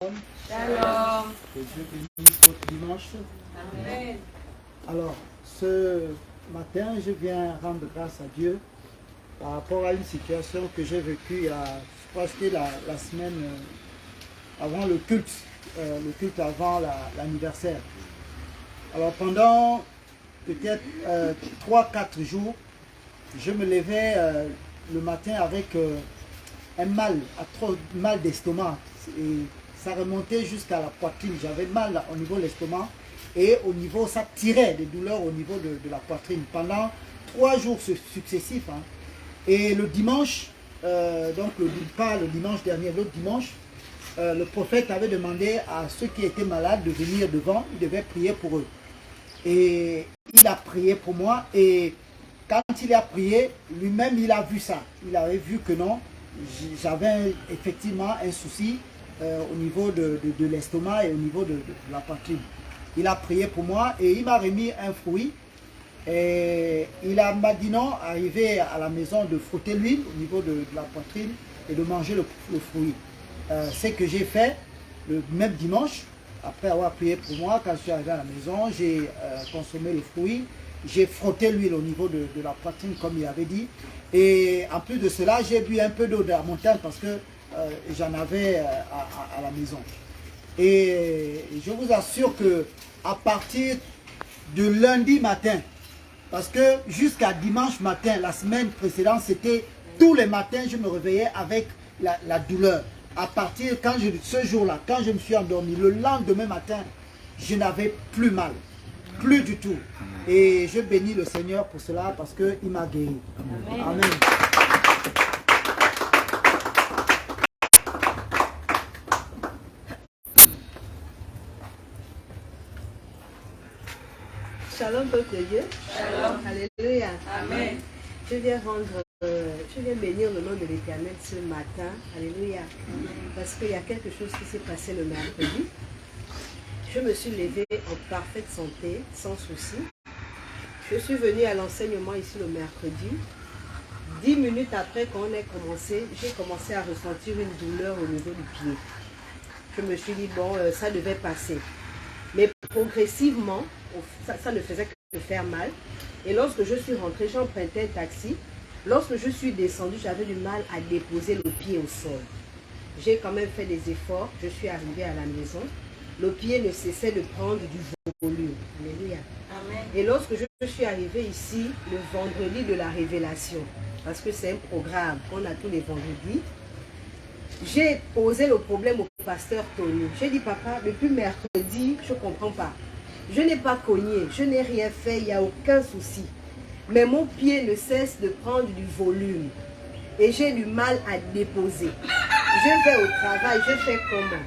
Shalom. Que Dieu bénisse votre dimanche. Amen. Alors, ce matin, je viens rendre grâce à Dieu par rapport à une situation que j'ai vécue il y a, je crois que c'était la semaine avant le culte avant l'anniversaire. Alors, pendant peut-être 3-4 jours, je me levais le matin avec un mal d'estomac. Et ça remontait jusqu'à la poitrine. J'avais mal au niveau de l'estomac et au niveau, ça tirait des douleurs au niveau de la poitrine pendant 3 jours successifs. Hein. Et le dimanche, pas le dimanche dernier, l'autre dimanche, le prophète avait demandé à ceux qui étaient malades de venir devant, il devait prier pour eux. Et il a prié pour moi et quand il a prié, lui-même il a vu ça. Il avait vu que non, j'avais effectivement un souci au niveau de l'estomac et au niveau de la poitrine. Il a prié pour moi et il m'a remis un fruit. Et il m'a dit non, arrivé à la maison de frotter l'huile au niveau de la poitrine et de manger le fruit. C'est que j'ai fait le même dimanche, après avoir prié pour moi, quand je suis arrivé à la maison, j'ai consommé le fruit, j'ai frotté l'huile au niveau de la poitrine comme il avait dit. Et en plus de cela, j'ai bu un peu d'eau de la montagne parce que j'en avais à la maison. Et je vous assure que à partir de lundi matin, parce que jusqu'à dimanche matin, la semaine précédente, c'était tous les matins, je me réveillais avec la douleur. À partir, ce jour-là, quand je me suis endormi, le lendemain matin, je n'avais plus mal. Plus du tout. Et je bénis le Seigneur pour cela parce qu'il m'a guéri. Amen. Amen. Shalom, peuple de Dieu. Shalom. Alléluia. Amen. Je viens bénir le nom de l'Éternel ce matin. Alléluia. Parce qu'il y a quelque chose qui s'est passé le mercredi. Je me suis levée en parfaite santé, sans souci. Je suis venue à l'enseignement ici le mercredi. 10 minutes après qu'on ait commencé, j'ai commencé à ressentir une douleur au niveau du pied. Je me suis dit, bon, ça devait passer. Mais progressivement, ça ne faisait que faire mal. Et lorsque je suis rentrée, j'empruntais un taxi. Lorsque je suis descendue, j'avais du mal à déposer le pied au sol. J'ai quand même fait des efforts. Je suis arrivée à la maison. Le pied ne cessait de prendre du volume. Alléluia. Amen. Et lorsque je suis arrivée ici, le vendredi de la révélation, parce que c'est un programme qu'on a tous les vendredis, j'ai posé le problème au pasteur Tony. J'ai dit, papa, depuis mercredi, je ne comprends pas. Je n'ai pas cogné, je n'ai rien fait, il n'y a aucun souci. Mais mon pied ne cesse de prendre du volume. Et j'ai du mal à déposer. Je vais au travail, je fais comment?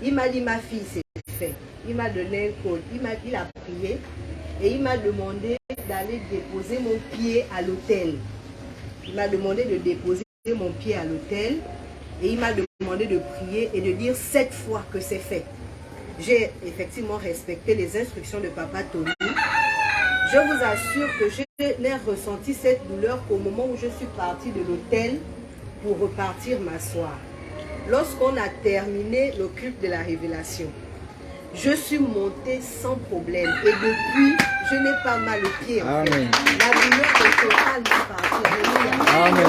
Il m'a dit, ma fille, c'est fait. Il m'a donné un code. Il a prié et il m'a demandé d'aller déposer mon pied à l'hôtel. Il m'a demandé de déposer mon pied à l'hôtel et il m'a demandé de prier et de dire 7 fois que c'est fait. J'ai effectivement respecté les instructions de Papa Tony. Je vous assure que je n'ai ressenti cette douleur qu'au moment où je suis partie de l'hôtel pour repartir m'asseoir. Lorsqu'on a terminé le culte de la révélation, je suis montée sans problème et depuis, je n'ai pas mal au pied. En fait. La douleur est totalement partie. Amen.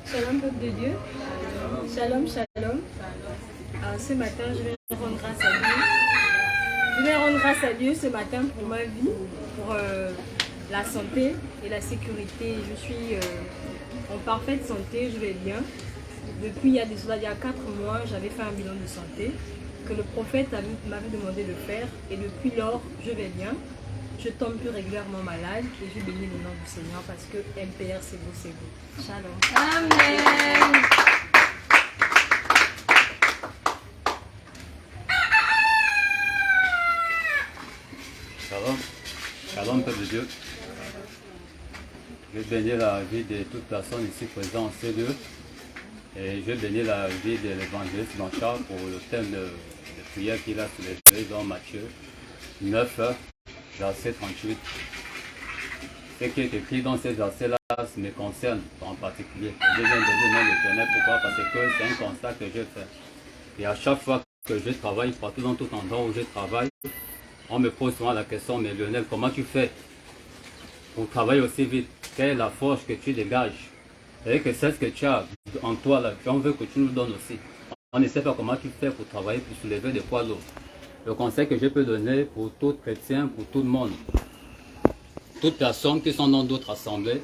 Shalom, peuple de Dieu. Shalom, shalom. Ce matin, je vais rendre grâce à Dieu. Je vais rendre grâce à Dieu ce matin pour ma vie, pour la santé et la sécurité. Je suis en parfaite santé, je vais bien. Depuis il y a 4 mois, j'avais fait un bilan de santé que le prophète m'avait demandé de faire. Et depuis lors, je vais bien. Je tombe plus régulièrement malade et je bénis le nom du Seigneur parce que MPR c'est beau, c'est beau. Shalom. Amen. Shalom. Shalom, peuple de Dieu. Je bénis la vie de toute personne ici présente en C2. Et je bénis la vie de l'évangéliste Blanchard pour le thème de prière qu'il a soulevé dans Matthieu 9, verset 38. Ce qui est écrit dans ces versets-là grâce me concerne en particulier. Je viens de demander l'Éternel. Pourquoi? Parce que c'est un constat que je fais. Et à chaque fois que je travaille, partout dans tout endroit où je travaille, on me pose souvent la question, mais Lionel, comment tu fais pour travailler aussi vite? Quelle est la force que tu dégages? Et que c'est ce que tu as en toi là, on veut que tu nous donnes aussi. On ne sait pas comment tu fais pour travailler, pour soulever des poids lourds. Le conseil que je peux donner pour tout chrétien, pour tout le monde, toutes personnes qui sont dans d'autres assemblées,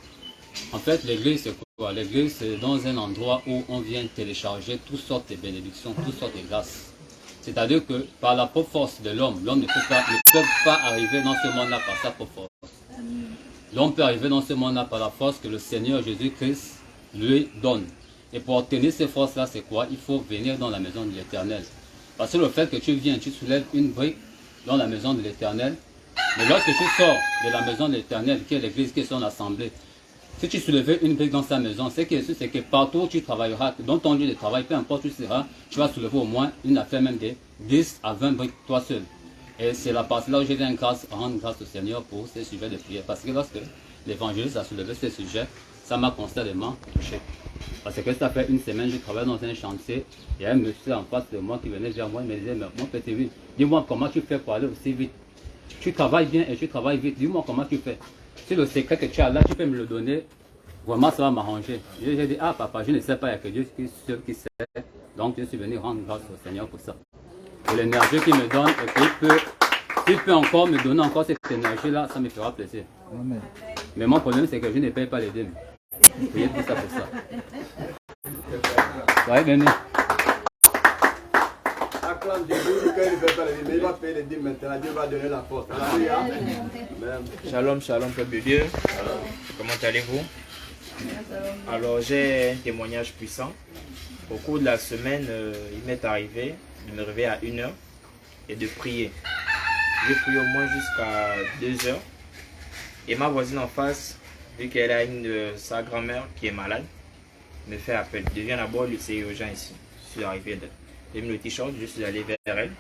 en fait l'église c'est quoi? L'église c'est dans un endroit où on vient télécharger toutes sortes de bénédictions, toutes sortes de grâces. C'est-à-dire que par la propre force de l'homme, l'homme ne peut pas arriver dans ce monde-là par sa propre force. L'homme peut arriver dans ce monde-là par la force que le Seigneur Jésus-Christ lui donne. Et pour obtenir ces forces-là, c'est quoi? Il faut venir dans la maison de l'Éternel. Parce que le fait que tu viens, tu soulèves une brique dans la maison de l'Éternel, mais lorsque tu sors de la maison de l'Éternel, qui est l'église, qui est son assemblée, si tu soulèves une brique dans sa maison, c'est que partout où tu travailleras, dans ton lieu de travail, peu importe où tu seras, tu vas soulever au moins une affaire même de 10 à 20 briques toi seul. Et c'est la partie là où je viens rendre grâce au Seigneur pour ces sujets de prière. Parce que lorsque l'évangéliste a soulevé ces sujets, ça m'a constamment touché. Parce que ça fait une semaine, je travaille dans un chantier, il y a un monsieur en face de moi qui venait vers moi, il me disait, mais mon petit oui, dis-moi comment tu fais pour aller aussi vite. Tu travailles bien et tu travailles vite, dis-moi comment tu fais. Si le secret que tu as là, tu peux me le donner, vraiment ça va m'arranger. J'ai dit, ah papa, je ne sais pas, il n'y a que Dieu qui sait. Donc je suis venu rendre grâce au Seigneur pour ça. Pour l'énergie qu'il me donne, et s'il peut encore me donner encore cette énergie-là, ça me fera plaisir. Amen. Mais mon problème, c'est que je ne paye pas les dîmes. Priez tout ça pour ça. Ouais, venez. Acclame Dieu, il ne paye pas les dîmes, mais il va payer les dîmes maintenant. Dieu va donner la force. Alléluia. Shalom, shalom, peuple de Dieu. Comment allez-vous? Alors, j'ai un témoignage puissant. Au cours de la semaine, il m'est arrivé de me réveiller à 1h et de prier. J'ai prié au moins jusqu'à 2h. Et ma voisine en face, vu qu'elle a sa grand-mère qui est malade, me fait appel. Je viens d'abord, c'est urgent ici. Je suis arrivé, j'ai mis le t-shirt, je suis allé vers elle.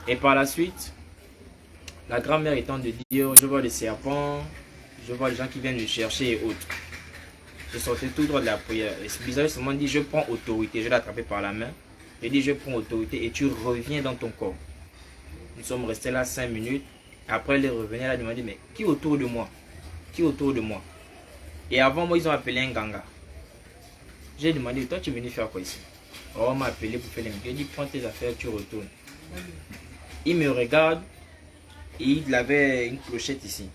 Et par la suite, la grand-mère étant de dire, je vois les serpents, je vois les gens qui viennent me chercher et autres. Je sortais tout droit de la prière. Et c'est bizarre, seulement dit, je prends autorité. Je l'ai attrapé par la main. Je dis, je prends autorité et tu reviens dans ton corps. Nous sommes restés là 5 minutes. Après, elle est revenue, elle a demandé, mais qui est autour de moi? Qui est autour de moi? Et avant moi, ils ont appelé un ganga. J'ai demandé, toi, tu es venu faire quoi ici? Oh, on m'a appelé pour faire les métiers. J'ai dit, prends tes affaires, tu retournes. Il me regarde et il avait une clochette ici.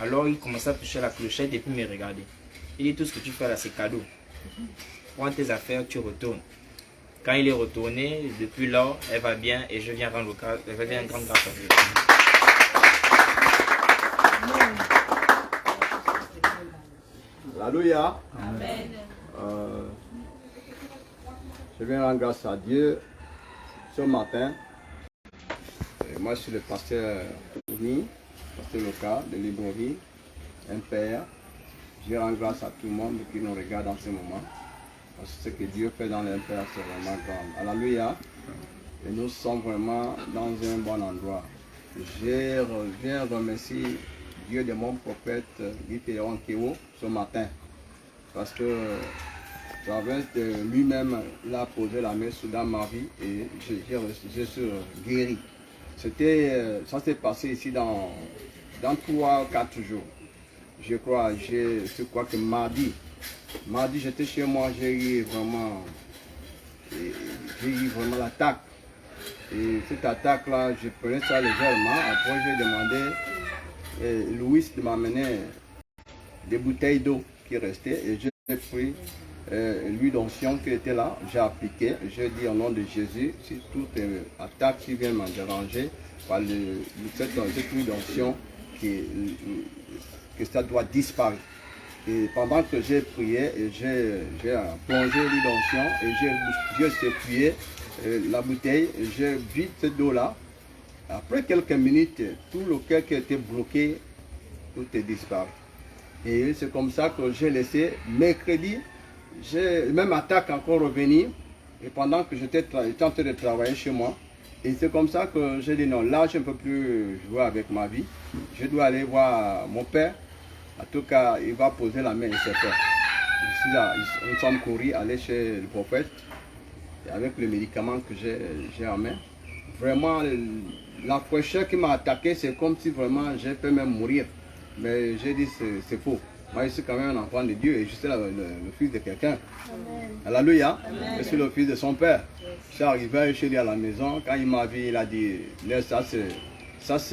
Alors, il commençait à toucher la clochette et puis me regarder. Il dit, tout ce que tu fais là, c'est cadeau. Prends tes affaires, tu retournes. Quand il est retourné, depuis là, elle va bien et je viens rendre grâce à Dieu. Alléluia. Amen. Je viens rendre grâce à Dieu ce matin. Et moi, je suis le pasteur Tourny, pasteur local de Libreville, un père. Je rends grâce à tout le monde qui nous regarde en ce moment. Parce que ce que Dieu fait dans l'impère, c'est vraiment grand. Alléluia. Et nous sommes vraiment dans un bon endroit. Je viens remercier Dieu de mon prophète Guy Théon Kéo ce matin. Parce que lui-même, il a posé la main dans ma vie et je suis guéri. Ça s'est passé ici dans 3 ou 4 jours. Je crois que mardi, j'étais chez moi, j'ai eu vraiment l'attaque. Et cette attaque-là, je prenais ça légèrement. Après, j'ai demandé Louis de m'amener des bouteilles d'eau qui restaient. Et j'ai pris l'huile d'onction qui était là, j'ai appliqué. J'ai dit au nom de Jésus, si toute attaque qui vient me déranger, par cette huile d'onction, que ça doit disparaître. Et pendant que j'ai prié, j'ai plongé l'huile d'onction et j'ai secoué la bouteille, j'ai vidé cette eau-là. Après quelques minutes, tout le cœur qui était bloqué, tout est disparu. Et c'est comme ça que j'ai laissé. Mercredi, même attaque encore revenir. Et pendant que j'étais en train de travailler chez moi, et c'est comme ça que j'ai dit non, là je ne peux plus jouer avec ma vie. Je dois aller voir mon père. En tout cas, il va poser la main et c'est fait. Ici, là, nous sommes courus, aller chez le prophète, et avec le médicament que j'ai en main. Vraiment, la fraîcheur qui m'a attaqué, c'est comme si vraiment j'ai pu même mourir. Mais j'ai dit, c'est faux. Moi, je suis quand même un enfant de Dieu et je suis le fils de quelqu'un. Alléluia. Je suis le fils de son père. Je suis arrivé chez lui à la maison. Quand il m'a vu, il a dit, ça c'est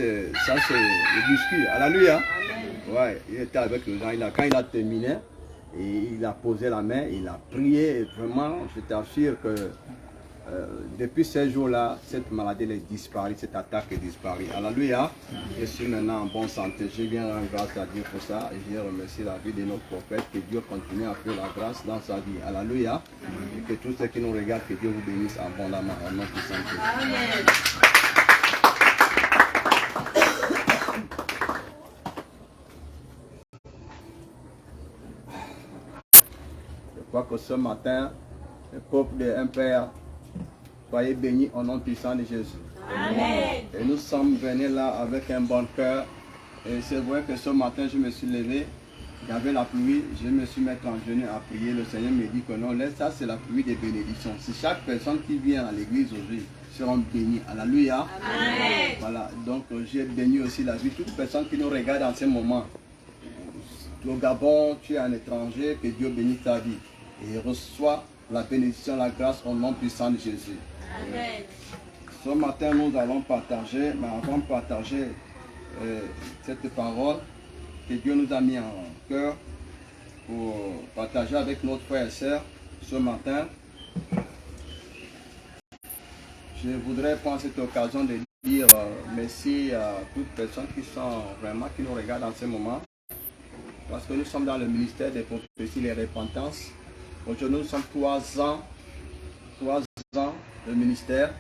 le biscuit. Alléluia. Ouais, il était avec les gens. Quand il a terminé, et il a posé la main, il a prié. Et vraiment, je t'assure que depuis ces jours-là, cette maladie est disparue, cette attaque est disparue. Alléluia. Je suis maintenant en bonne santé. Je viens rendre grâce à Dieu pour ça. Et je remercie la vie de notre prophète. Que Dieu continue à faire la grâce dans sa vie. Alléluia. Et que tous ceux qui nous regardent, que Dieu vous bénisse abondamment. En notre santé. Amen. Je crois que ce matin, le peuple de un Père, soyez bénis au nom puissant de Jésus. Amen. Et nous sommes venus là avec un bon cœur. Et c'est vrai que ce matin, je me suis levé. Il y avait la pluie. Je me suis mis en genoux à prier. Le Seigneur me dit que non, ça c'est la pluie des bénédictions. Si chaque personne qui vient à l'église aujourd'hui sera bénie. Alléluia. Amen. Voilà. Donc j'ai béni aussi la vie. Toute personne qui nous regarde en ce moment. Au Gabon, tu es un étranger, que Dieu bénisse ta vie. Et reçois la bénédiction, la grâce au nom puissant de Jésus. Amen. Ce matin, nous allons partager, mais avant de partager cette parole que Dieu nous a mis en cœur pour partager avec notre frère et sœur ce matin, je voudrais prendre cette occasion de dire merci à toutes les personnes qui nous regardent en ce moment, parce que nous sommes dans le ministère des prophéties et des repentances. Aujourd'hui, nous sommes 3 ans de ministère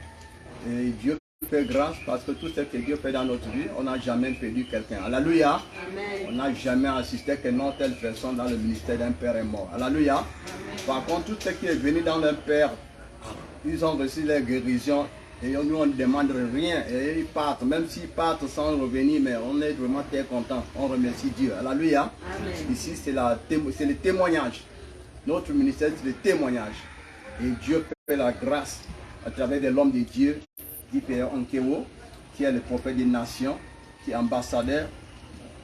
et Dieu fait grâce parce que tout ce que Dieu fait dans notre vie, on n'a jamais perdu quelqu'un. Alléluia. Amen. On n'a jamais assisté que non telle personne dans le ministère d'un père est mort. Alléluia. Amen. Par contre, tout ce qui est venu dans leur père, ils ont reçu leur guérison et nous on ne demande rien et ils partent. Même s'ils partent sans revenir, mais on est vraiment très contents. On remercie Dieu. Alléluia. Amen. Ici, c'est le témoignage. Notre ministère, c'est le témoignage. Et Dieu fait la grâce à travers de l'homme de Dieu, Père Onkewo, qui est le prophète des nations, qui est ambassadeur.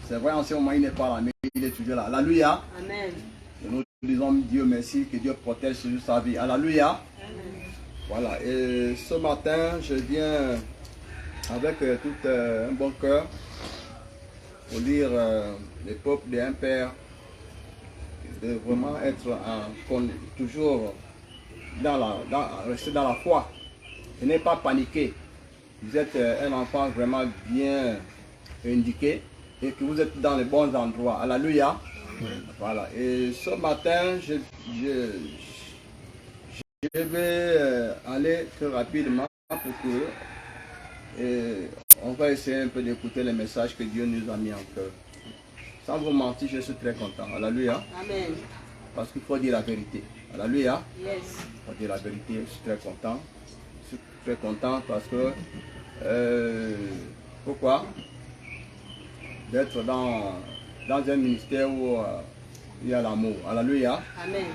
C'est vrai, en ce moment, il n'est pas là, mais il est toujours là. Alléluia. Amen. Et nous disons Dieu merci, que Dieu protège sur sa vie. Alléluia. Amen. Voilà. Et ce matin, je viens avec tout un bon cœur pour lire les peuples d'un père, de vraiment être toujours rester dans la foi et ne pas paniquer. Vous êtes un enfant vraiment bien indiqué et que vous êtes dans les bons endroits. Alléluia. Voilà. Et ce matin, je vais aller très rapidement pour que on va essayer un peu d'écouter les messages que Dieu nous a mis en cœur. Sans vous mentir, je suis très content. Alléluia. Amen. Parce qu'il faut dire la vérité. Alléluia. Yes. Il faut dire la vérité. Je suis très content. Je suis très content parce que pourquoi? D'être dans un ministère où il y a l'amour. Alléluia. Amen.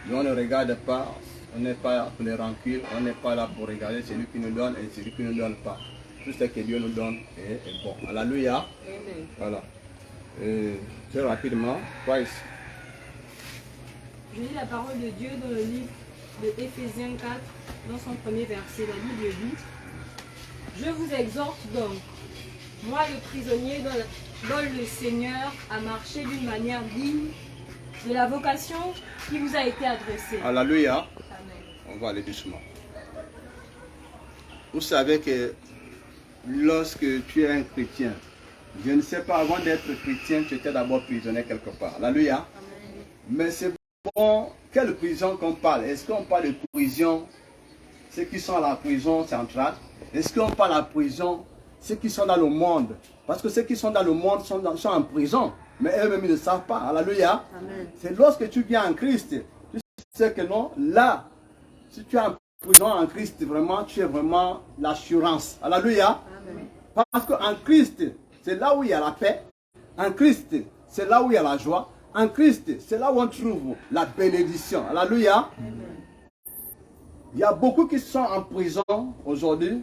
Et on ne regarde pas, on n'est pas là pour les rancunes, on n'est pas là pour regarder celui qui nous donne et celui qui ne nous donne pas. Tout ce que Dieu nous donne est bon. Alléluia. Amen. Voilà. Très rapidement, Christ. Je lis la parole de Dieu dans le livre de Éphésiens 4, dans son premier verset. La Bible dit: je vous exhorte donc, moi le prisonnier dans le Seigneur, à marcher d'une manière digne de la vocation qui vous a été adressée. Alléluia. Amen. On va aller doucement. Vous savez que lorsque tu es un chrétien, je ne sais pas, avant d'être chrétien, tu étais d'abord prisonnier quelque part. Alléluia. Amen. Mais c'est bon, quelle prison qu'on parle? Est-ce qu'on parle de prison, ceux qui sont à la prison centrale? Est-ce qu'on parle de la prison, ceux qui sont dans le monde? Parce que ceux qui sont dans le monde sont en prison, mais eux-mêmes ils ne savent pas. Alléluia. C'est lorsque tu viens en Christ, tu sais que non, là, si tu es en prison en Christ, vraiment, tu es vraiment l'assurance. Alléluia. Amen. Parce qu'en Christ, c'est là où il y a la paix. En Christ, c'est là où il y a la joie. En Christ, c'est là où on trouve la bénédiction. Alléluia. Il y a beaucoup qui sont en prison aujourd'hui,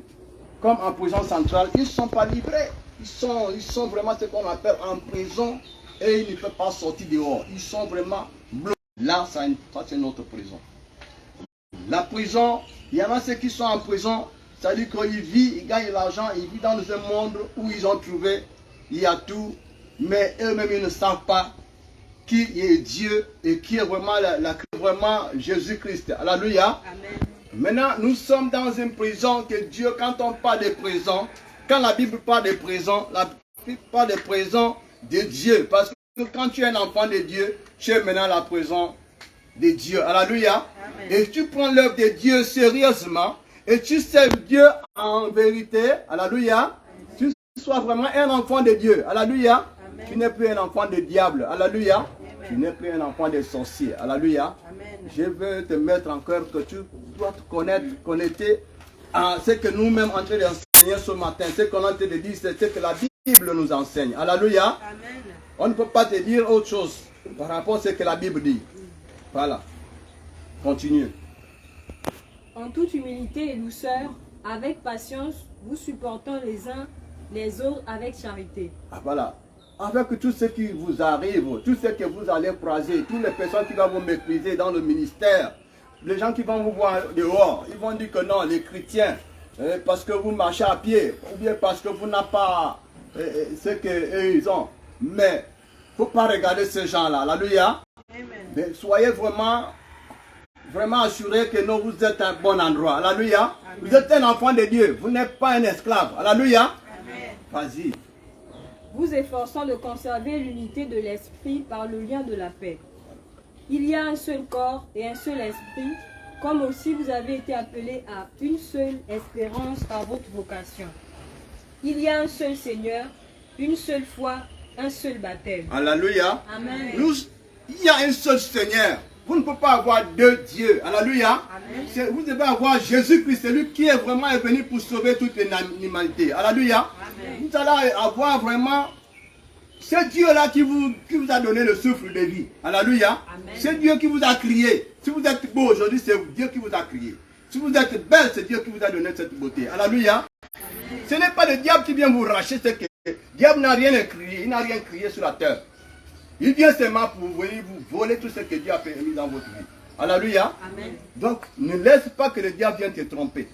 comme en prison centrale. Ils ne sont pas livrés. Ils sont vraiment ce qu'on appelle en prison et ils ne peuvent pas sortir dehors. Ils sont vraiment bloqués. Là, ça c'est notre prison. La prison, il y en a ceux qui sont en prison, c'est-à-dire qu'ils vivent, ils gagnent l'argent, ils vivent dans un monde où ils ont trouvé, il y a tout, mais eux-mêmes ils ne savent pas qui est Dieu et qui est vraiment, vraiment Jésus-Christ. Alléluia. Amen. Maintenant, nous sommes dans une prison que Dieu, quand on parle de prison, quand la Bible parle de prison, la Bible parle de prison de Dieu. Parce que quand tu es un enfant de Dieu, tu es maintenant la prison de Dieu. Alléluia. Amen. Et tu prends l'œuvre de Dieu sérieusement et tu sers Dieu en vérité. Alléluia. Tu sois vraiment un enfant de Dieu. Alléluia. Amen. Tu n'es plus un enfant de diable. Alléluia. Tu n'es plus un enfant de sorcier. Alléluia. Amen. Je veux te mettre en cœur que tu dois te connecter à ce que nous-mêmes en train d'enseigner ce matin. Ce qu'on est en train de dire, c'est ce que la Bible nous enseigne. Alléluia. Amen. On ne peut pas te dire autre chose par rapport à ce que la Bible dit. Voilà. Continue. En toute humilité et douceur, avec patience, vous supportant les uns les autres avec charité. Ah, voilà. Avec tout ce qui vous arrive, tout ce que vous allez croiser, toutes les personnes qui vont vous mépriser dans le ministère, les gens qui vont vous voir dehors, ils vont dire que non, les chrétiens, parce que vous marchez à pied, ou bien parce que vous n'avez pas ce qu'eux ils ont. Mais il ne faut pas regarder ces gens-là. Alléluia. Mais soyez vraiment assurés que non, vous êtes à un bon endroit. Alléluia. Vous êtes un enfant de Dieu. Vous n'êtes pas un esclave. Alléluia. Vas-y. Vous efforçant de conserver l'unité de l'esprit par le lien de la paix. Il y a un seul corps et un seul esprit, comme aussi vous avez été appelés à une seule espérance par votre vocation. Il y a un seul Seigneur, une seule foi, un seul baptême. Alléluia. Amen. Il y a un seul Seigneur. Vous ne pouvez pas avoir deux dieux. Alléluia. Vous devez avoir Jésus-Christ, celui qui est vraiment venu pour sauver toute l'humanité. Alléluia. Vous allez avoir vraiment ce Dieu-là qui vous a donné le souffle de vie. Alléluia. C'est Dieu qui vous a crié. Si vous êtes beau aujourd'hui, c'est Dieu qui vous a crié. Si vous êtes belle, c'est Dieu qui vous a donné cette beauté. Alléluia. Ce n'est pas le diable qui vient vous racher ce que le diable n'a rien crié. Il n'a rien crié sur la terre. Il vient seulement pour venir vous voler tout ce que Dieu a permis dans votre vie. Alléluia. Amen. Donc, ne laisse pas que le diable vienne te tromper.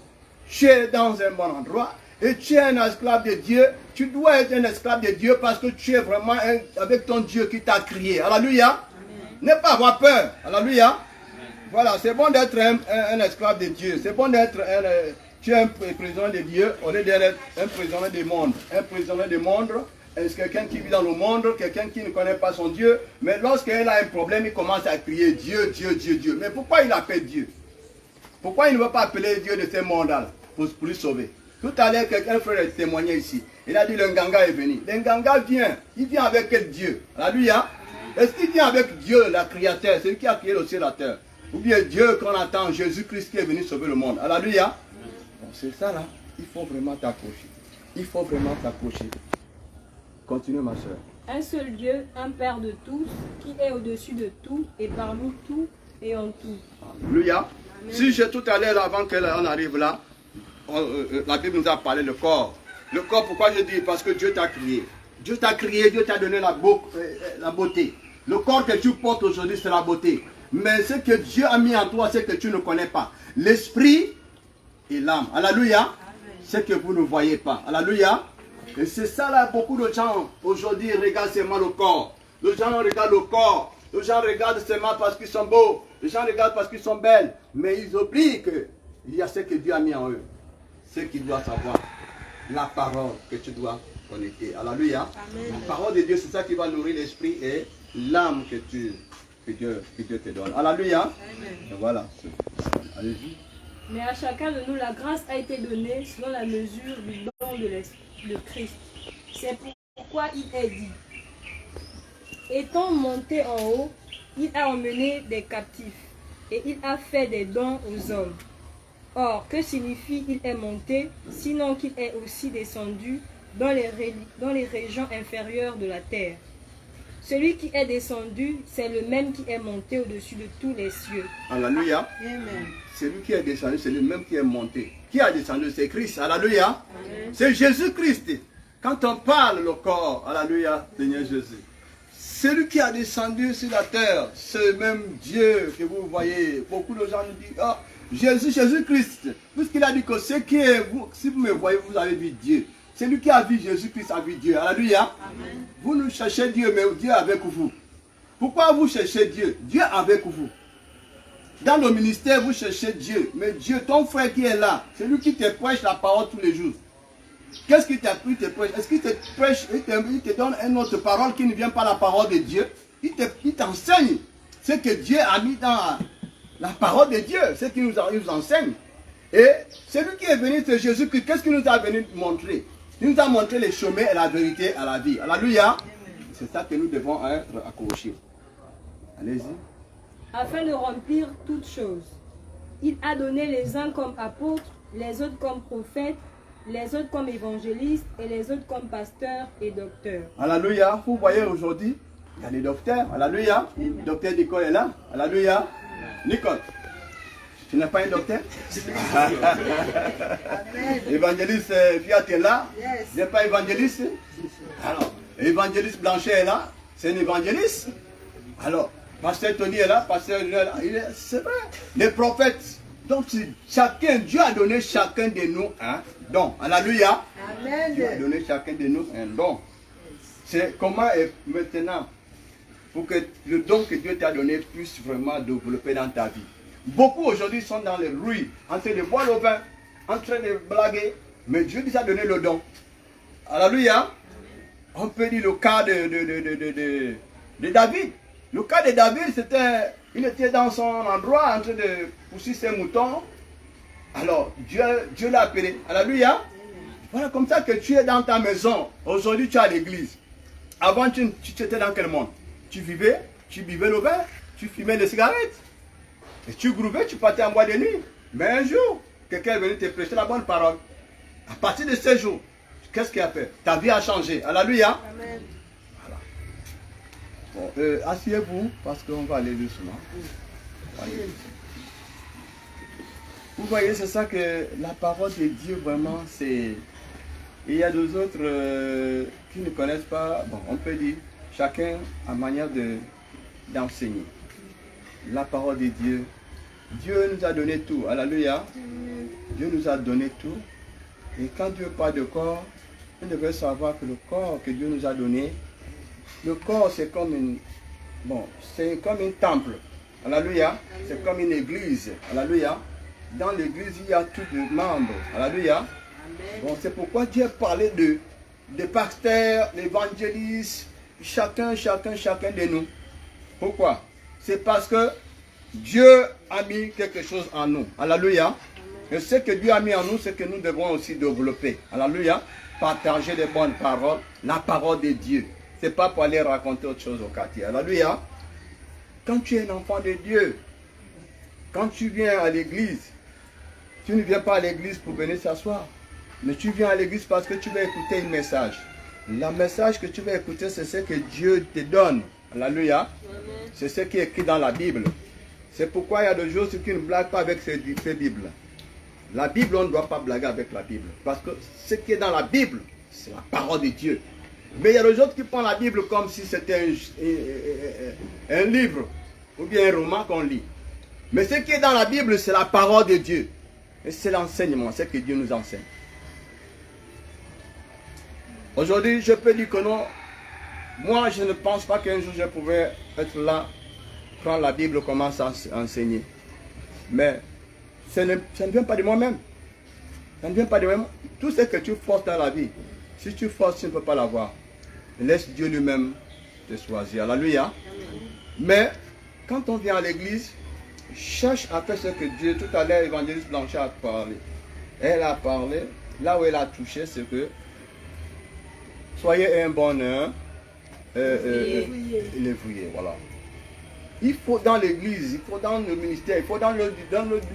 Tu es dans un bon endroit et tu es un esclave de Dieu. Tu dois être un esclave de Dieu parce que tu es vraiment avec ton Dieu qui t'a crié. Alléluia. N'aie pas avoir peur. Alléluia. Voilà, c'est bon d'être un esclave de Dieu. C'est bon d'être tu es un prisonnier de Dieu au lieu d'être un prisonnier du monde. Un prisonnier du monde. C'est quelqu'un qui vit dans le monde, quelqu'un qui ne connaît pas son Dieu, mais lorsqu'il a un problème, il commence à crier Dieu, Dieu, Dieu, Dieu. Mais pourquoi il appelle Dieu? Pourquoi il ne veut pas appeler Dieu de ce monde-là pour lui sauver? Tout à l'heure, quelqu'un frère témoignait ici. Il a dit le Nganga est venu. Le Nganga vient. Il vient avec quel Dieu? Alléluia. Est-ce qu'il vient avec Dieu, la créateur, celui qui a créé le ciel et la terre? Ou bien Dieu qu'on attend, Jésus-Christ qui est venu sauver le monde? Alléluia. Bon, c'est ça là. Il faut vraiment t'accrocher. Il faut vraiment t'accrocher. Continue ma soeur. Un seul Dieu, un Père de tous, qui est au-dessus de tout et parmi tout et en tout. Alléluia. Si j'ai tout à l'heure, avant qu'on arrive là, la Bible nous a parlé du corps. Le corps, pourquoi je dis? Parce que Dieu t'a créé. Dieu t'a créé, Dieu t'a donné la beauté. Le corps que tu portes aujourd'hui, c'est la beauté. Mais ce que Dieu a mis en toi, c'est que tu ne connais pas. L'esprit et l'âme. Alléluia. C'est que vous ne voyez pas. Alléluia. Et c'est ça là, beaucoup de gens aujourd'hui regardent seulement le corps. Les gens regardent le corps. Les gens regardent seulement parce qu'ils sont beaux. Les gens regardent parce qu'ils sont belles. Mais ils oublient qu'il y a ce que Dieu a mis en eux. Ce qu'ils doivent savoir. La parole que tu dois connecter. Alléluia. La parole de Dieu, c'est ça qui va nourrir l'esprit et l'âme que Dieu te donne. Alléluia. Et voilà. Allez-y. Mais à chacun de nous, la grâce a été donnée selon la mesure du don de l'esprit. Le Christ. C'est pourquoi il est dit, étant monté en haut, il a emmené des captifs et il a fait des dons aux hommes. Or, que signifie il est monté, sinon qu'il est aussi descendu dans les régions inférieures de la terre? Celui qui est descendu, c'est le même qui est monté au-dessus de tous les cieux. Alléluia. Amen. Celui qui est descendu, c'est le même qui est monté. Qui a descendu? C'est Christ. Alléluia. C'est Jésus-Christ. Quand on parle le corps, alléluia, Seigneur Jésus. Celui qui a descendu sur la terre, c'est le même Dieu que vous voyez. Beaucoup de gens nous disent, ah, Jésus-Christ. Puisqu'il a dit que ce qui est vous, si vous me voyez, vous avez vu Dieu. Celui qui a vu Jésus-Christ a vu Dieu. Alléluia. Amen. Vous nous cherchez Dieu, mais Dieu est avec vous. Pourquoi vous cherchez Dieu? Dieu est avec vous. Dans le ministère, vous cherchez Dieu. Mais Dieu, ton frère qui est là, c'est lui qui te prêche la parole tous les jours. Qu'est-ce qu'il t'a pris, te prêche? Est-ce qu'il te prêche, il te donne une autre parole qui ne vient pas de la parole de Dieu? Il t'enseigne ce que Dieu a mis dans la parole de Dieu, ce qu'il nous enseigne. Et celui qui est venu, c'est Jésus-Christ. Qu'est-ce qu'il nous a venu montrer? Il nous a montré les chemins et la vérité à la vie. Alléluia. C'est ça que nous devons être accrochés. Allez-y. Afin de remplir toutes choses. Il a donné les uns comme apôtres, les autres comme prophètes, les autres comme évangélistes et les autres comme pasteurs et docteurs. Alléluia. Vous voyez aujourd'hui, il y a les docteurs. Alléluia. Docteur Nicole est là. Alléluia. Nicole, tu n'es pas un docteur? Évangéliste Fiat est là. Tu n'es pas évangéliste? Alors, évangéliste Blanchet est là. C'est un évangéliste. Alors, pasteur Tony est là. Pasteur Julien est là. C'est vrai. Les prophètes. Donc, chacun, Dieu a donné chacun de nous un don. Alléluia. Amen. Dieu a donné chacun de nous un don. C'est comment maintenant, pour que le don que Dieu t'a donné puisse vraiment développer dans ta vie. Beaucoup aujourd'hui sont dans les rues, en train de boire le vin, en train de blaguer, mais Dieu nous a donné le don. Alléluia. On peut dire le cas de David. Le cas de David, il était dans son endroit en train de pousser ses moutons. Alors, Dieu l'a appelé. Alléluia. Voilà comme ça que tu es dans ta maison. Aujourd'hui, tu es à l'église. Avant, tu étais dans quel monde? Tu buvais le vin, tu fumais les cigarettes. Et tu grouvais, tu partais en bois de nuit. Mais un jour, quelqu'un est venu te prêcher la bonne parole. À partir de ce jour, qu'est-ce qu'il a fait? Ta vie a changé. Alléluia. Amen. Voilà. Bon, asseyez-vous parce qu'on va aller doucement. Vous voyez, c'est ça que la parole de Dieu, vraiment, c'est... Il y a deux autres qui ne connaissent pas, bon, on peut dire, chacun a manière d'enseigner. La parole de Dieu. Dieu nous a donné tout. Alléluia. Dieu nous a donné tout. Et quand Dieu parle de corps, on devrait savoir que le corps que Dieu nous a donné, le corps c'est comme un temple. Alléluia. C'est comme une église. Alléluia. Dans l'église, il y a tous les membres. Alléluia. Bon, c'est pourquoi Dieu parlait des pasteurs, l'évangéliste, chacun de nous. Pourquoi? C'est parce que Dieu a mis quelque chose en nous. Alléluia. Et ce que Dieu a mis en nous, c'est que nous devons aussi développer. Alléluia. Partager les bonnes paroles, la parole de Dieu. Ce n'est pas pour aller raconter autre chose au quartier. Alléluia. Quand tu es un enfant de Dieu, quand tu viens à l'église, tu ne viens pas à l'église pour venir s'asseoir. Mais tu viens à l'église parce que tu vas écouter un message. Le message que tu vas écouter, c'est ce que Dieu te donne. Alléluia. C'est ce qui est écrit dans la Bible. C'est pourquoi il y a des choses qui ne blaguent pas avec ces Bibles. La Bible, on ne doit pas blaguer avec la Bible. Parce que ce qui est dans la Bible, c'est la parole de Dieu. Mais il y a des autres qui prennent la Bible comme si c'était un livre ou bien un roman qu'on lit. Mais ce qui est dans la Bible, c'est la parole de Dieu. Et c'est l'enseignement, c'est ce que Dieu nous enseigne. Aujourd'hui, je peux dire que non. Moi, je ne pense pas qu'un jour je pouvais être là, prendre la Bible, commencer à enseigner. Mais ça ne vient pas de moi-même. Ça ne vient pas de moi-même. Tout ce que tu forces dans la vie, si tu forces, tu ne peux pas l'avoir. Laisse Dieu lui-même te choisir. Alléluia. Mais quand on vient à l'église, cherche à faire ce que Dieu, tout à l'heure, l'évangéliste Blanchet a parlé. Elle a parlé, là où elle a touché, c'est que soyez un bonheur. Les fouiller, voilà. Il faut dans l'église, il faut dans le ministère, il faut dans le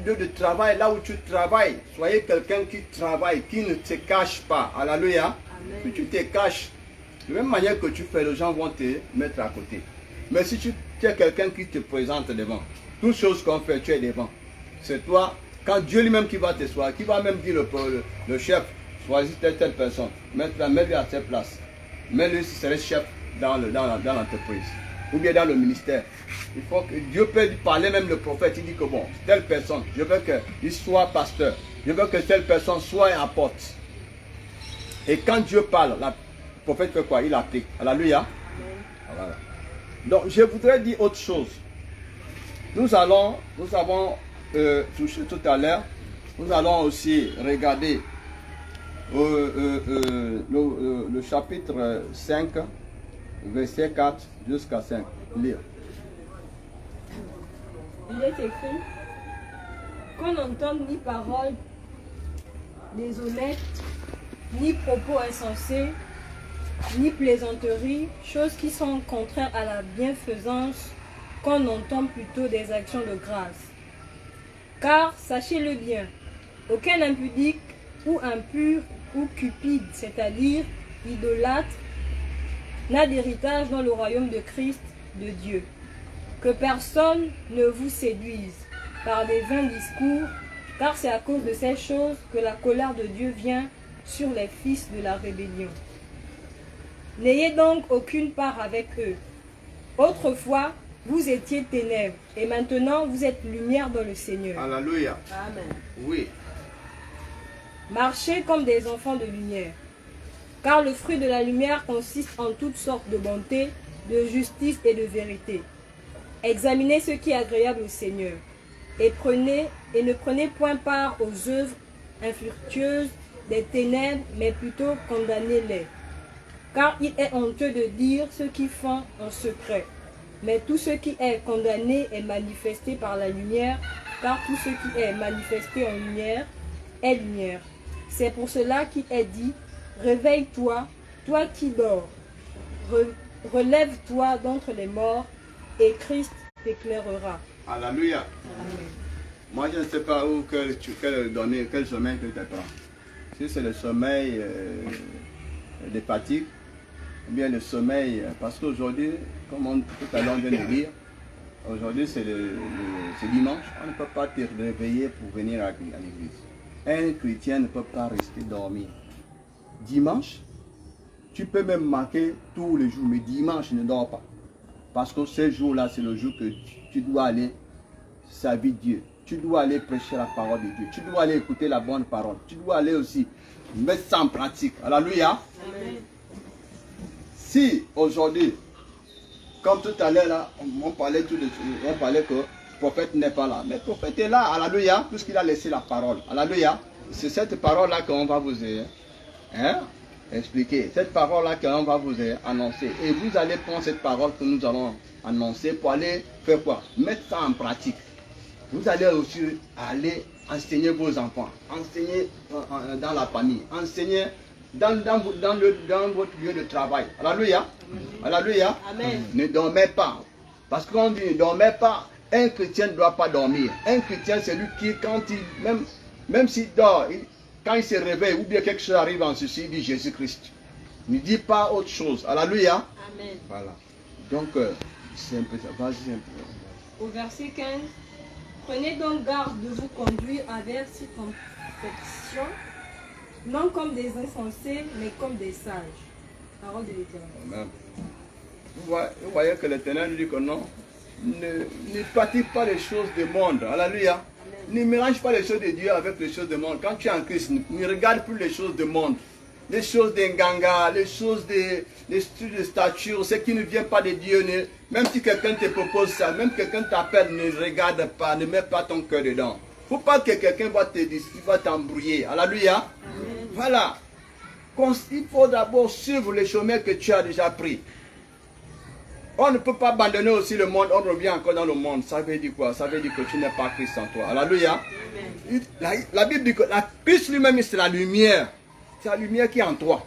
lieu de travail, là où tu travailles. Soyez quelqu'un qui travaille, qui ne te cache pas. Alléluia. Si tu te caches, De la même manière que tu fais, les gens vont te mettre à côté. Mais si tu es quelqu'un qui te présente devant, toutes choses qu'on fait, tu es devant. C'est toi, quand Dieu lui-même qui va te choisir, qui va même dire le chef, choisis telle personne, mets-lui à cette place. Mets-lui si c'est le chef dans l'entreprise. Ou bien dans le ministère. Il faut que Dieu peut parler, même le prophète, il dit que bon, telle personne, je veux qu'il soit pasteur. Je veux que telle personne soit apôtre. Et quand Dieu parle, le prophète fait quoi? Il applique. Alléluia. Voilà. Donc je voudrais dire autre chose. Nous avons touché tout à l'heure, nous allons aussi regarder le chapitre 5, verset 4 jusqu'à 5. Lire. Il est écrit qu'on n'entende ni parole déshonnête, ni propos insensés, ni plaisanteries, choses qui sont contraires à la bienfaisance, qu'on entend plutôt des actions de grâce. Car, sachez-le bien, aucun impudique ou impur ou cupide, c'est-à-dire idolâtre, n'a d'héritage dans le royaume de Christ, de Dieu. Que personne ne vous séduise par des vains discours, car c'est à cause de ces choses que la colère de Dieu vient sur les fils de la rébellion. N'ayez donc aucune part avec eux. Autrefois, vous étiez ténèbres, et maintenant vous êtes lumière dans le Seigneur. Alléluia. Amen. Oui. Marchez comme des enfants de lumière, car le fruit de la lumière consiste en toutes sortes de bonté, de justice et de vérité. Examinez ce qui est agréable au Seigneur, et ne prenez point part aux œuvres infructueuses des ténèbres, mais plutôt condamnez-les. Car il est honteux de dire ce qu'ils font en secret. Mais tout ce qui est condamné est manifesté par la lumière, car tout ce qui est manifesté en lumière est lumière. C'est pour cela qu'il est dit, réveille-toi, toi qui dors, relève-toi d'entre les morts, et Christ t'éclairera. Alléluia. Amen. Moi, je ne sais pas où, quel sommeil que tu prends. Si c'est le sommeil des fatigues, ou bien le sommeil, parce qu'aujourd'hui, comme tout à l'heure on vient de dire, aujourd'hui c'est dimanche, on ne peut pas te réveiller pour venir à l'église. Un chrétien ne peut pas rester dormir. Dimanche, tu peux même marquer tous les jours, mais dimanche ne dors pas. Parce que ce jour-là, c'est le jour que tu dois aller servir Dieu. Tu dois aller prêcher la parole de Dieu. Tu dois aller écouter la bonne parole. Tu dois aller aussi mettre ça en pratique. Alléluia. Amen. Si aujourd'hui, comme tout à l'heure, là, on parlait que le prophète n'est pas là. Mais le prophète est là, alléluia, puisqu'il a laissé la parole. Alléluia. C'est cette parole-là qu'on va vous expliquer. Cette parole-là qu'on va vous annoncer. Et vous allez prendre cette parole que nous allons annoncer pour aller faire quoi? Mettre ça en pratique. Vous allez aussi aller enseigner vos enfants, enseigner dans la famille, enseigner dans votre lieu de travail. Alléluia. Alléluia. Amen. Ne dormez pas. Parce qu'on dit ne dormez pas. Un chrétien ne doit pas dormir. Un chrétien, c'est lui qui, même s'il dort, quand il se réveille ou bien quelque chose arrive en ceci, il dit Jésus-Christ. Ne dit pas autre chose. Alléluia. Amen. Voilà. Donc, c'est un peu ça. Vas-y un peu. Au verset 15, prenez donc garde de vous conduire avec circonspection, non comme des insensés, mais comme des sages. Parole de l'Éternel. Amen. Vous voyez que l'Éternel nous dit que non, ne pratique pas les choses du monde. Alléluia. Ne mélange pas les choses de Dieu avec les choses du monde. Quand tu es en Christ, ne regarde plus les choses du monde. Les choses d'un ganga, les choses de stature, ce qui ne vient pas de Dieu. Même si quelqu'un te propose ça, même quelqu'un t'appelle, ne regarde pas, ne mets pas ton cœur dedans. Il ne faut pas que quelqu'un va t'embrouiller. Alléluia. Amen. Voilà. Il faut d'abord suivre le chemin que tu as déjà pris. On ne peut pas abandonner aussi le monde, on revient encore dans le monde. Ça veut dire quoi? Ça veut dire que tu n'es pas Christ en toi. Alléluia. La Bible dit que Christ lui-même, c'est la lumière. C'est la lumière qui est en toi.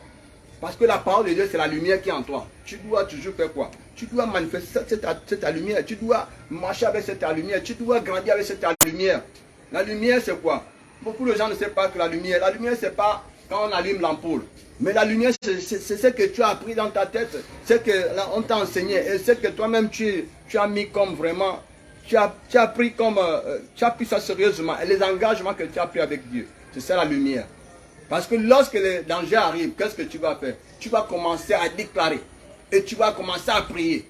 Parce que la parole de Dieu, c'est la lumière qui est en toi. Tu dois toujours faire quoi? Tu dois manifester cette lumière. Tu dois marcher avec cette lumière. Tu dois grandir avec cette lumière. La lumière, c'est quoi? Beaucoup de gens ne savent pas que la lumière, c'est pas quand on allume l'ampoule. Mais la lumière, c'est ce que tu as appris dans ta tête, ce qu'on t'a enseigné et ce que toi-même tu as mis comme vraiment, tu as pris comme, tu as pris ça sérieusement et les engagements que tu as pris avec Dieu. C'est ça la lumière. Parce que lorsque les dangers arrivent, qu'est-ce que tu vas faire? Tu vas commencer à déclarer et tu vas commencer à prier.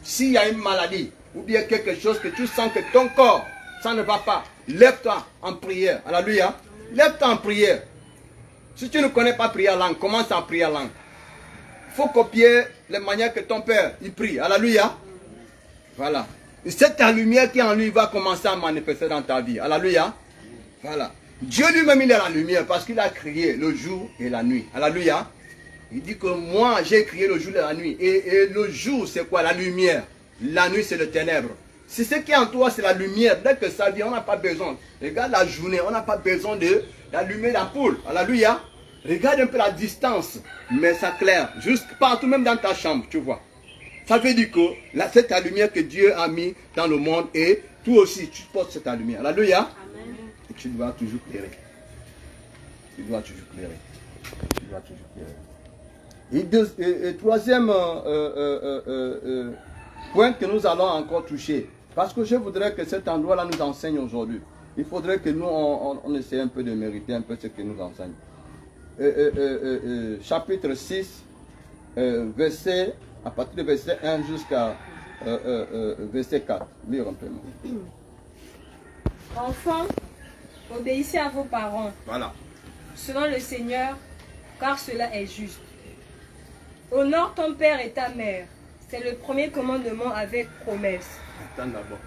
S'il y a une maladie ou bien quelque chose que tu sens que ton corps, ça ne va pas, lève-toi en prière. Alléluia. Lève-toi en prière. Si tu ne connais pas prier en langue, commence à prier en langue. Il faut copier les manières que ton père il prie. Alléluia. Voilà. Et c'est ta lumière qui en lui va commencer à manifester dans ta vie. Alléluia. Voilà. Dieu lui-même il est la lumière parce qu'il a créé le jour et la nuit. Alléluia. Il dit que moi j'ai créé le jour et la nuit. Et le jour c'est quoi? La lumière. La nuit c'est le ténèbre. C'est ce qui est en toi, c'est la lumière. Dès que ça vient, on n'a pas besoin. Regarde la journée, on n'a pas besoin d'allumer l'ampoule. Alléluia. Regarde un peu la distance, mais ça claire. Juste partout, même dans ta chambre, tu vois. Ça veut dire que là, c'est ta lumière que Dieu a mis dans le monde et toi aussi, tu portes cette lumière. Alléluia. Amen. Et tu dois toujours clairer. Tu dois toujours clairer. Tu dois toujours clairer. Et troisième point que nous allons encore toucher. Parce que je voudrais que cet endroit-là nous enseigne aujourd'hui. Il faudrait que nous, on essaie un peu de mériter un peu ce qu'il nous enseigne. Chapitre 6, verset, à partir du verset 1 jusqu'à verset 4. Lire un peu. Enfants, obéissez à vos parents. Voilà. Selon le Seigneur, car cela est juste. Honore ton père et ta mère. C'est le premier commandement avec promesse. Attends d'abord.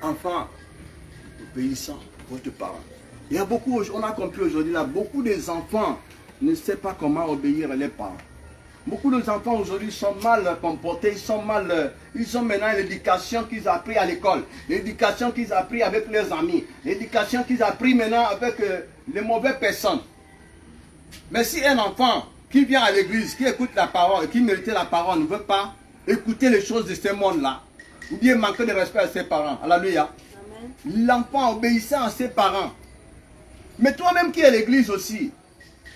Enfants, obéissant à votre parents. Il y a beaucoup, on a compris aujourd'hui là, beaucoup des enfants ne savent pas comment obéir à leurs parents. Beaucoup d'enfants aujourd'hui sont mal comportés, ils ont maintenant l'éducation qu'ils ont appris à l'école, l'éducation qu'ils ont appris avec leurs amis, l'éducation qu'ils ont appris maintenant avec les mauvaises personnes. Mais si un enfant qui vient à l'église, qui écoute la parole, qui mérite la parole, ne veut pas écouter les choses de ce monde-là, ou bien manquer de respect à ses parents, alléluia, l'enfant obéissant à ses parents. Mais toi-même qui es à l'église aussi,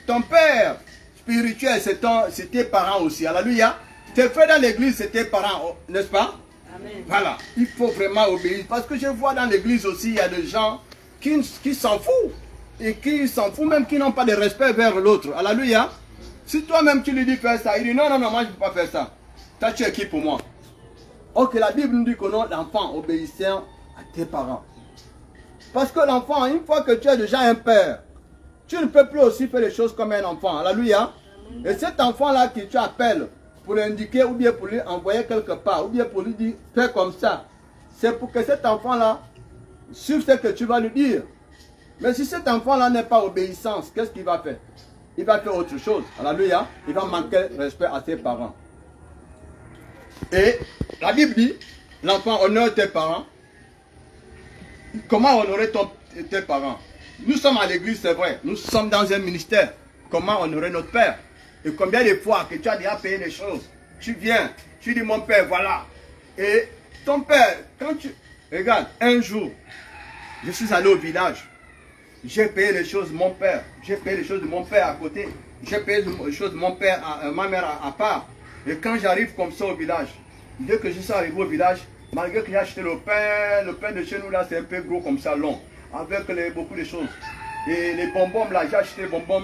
ton père spirituel, c'est tes parents aussi. Alléluia. Tes frères dans l'église, c'est tes parents, n'est-ce pas? Amen. Voilà. Il faut vraiment obéir. Parce que je vois dans l'église aussi, il y a des gens qui s'en foutent. Et qui s'en foutent, même qui n'ont pas de respect vers l'autre. Alléluia. Si toi-même tu lui dis faire ça, il dit non, moi je ne peux pas faire ça. Toi tu es qui pour moi? Ok, la Bible nous dit que non, l'enfant obéissant à tes parents. Parce que l'enfant, une fois que tu as déjà un père, tu ne peux plus aussi faire les choses comme un enfant. Alléluia. Et cet enfant-là que tu appelles pour l'indiquer ou bien pour lui envoyer quelque part, ou bien pour lui dire fais comme ça, c'est pour que cet enfant-là suive ce que tu vas lui dire. Mais si cet enfant-là n'est pas obéissant, qu'est-ce qu'il va faire? Il va faire autre chose. Alléluia. Il va manquer respect à ses parents. Et la Bible dit, l'enfant honore tes parents. Comment honorer tes parents? Nous sommes à l'église, c'est vrai. Nous sommes dans un ministère. Comment honorer notre père? Et combien de fois que tu as déjà payé les choses, tu viens, tu dis mon père, voilà. Et ton père, quand tu... Regarde, un jour, je suis allé au village. J'ai payé les choses de mon père. J'ai payé les choses de mon père à côté. J'ai payé les choses de mon père, ma mère à part. Et quand j'arrive comme ça au village, dès que je suis arrivé au village, malgré que j'ai acheté le pain de chez nous là, c'est un peu gros comme ça, long. Avec beaucoup de choses. Et les bonbons là, j'ai acheté les bonbons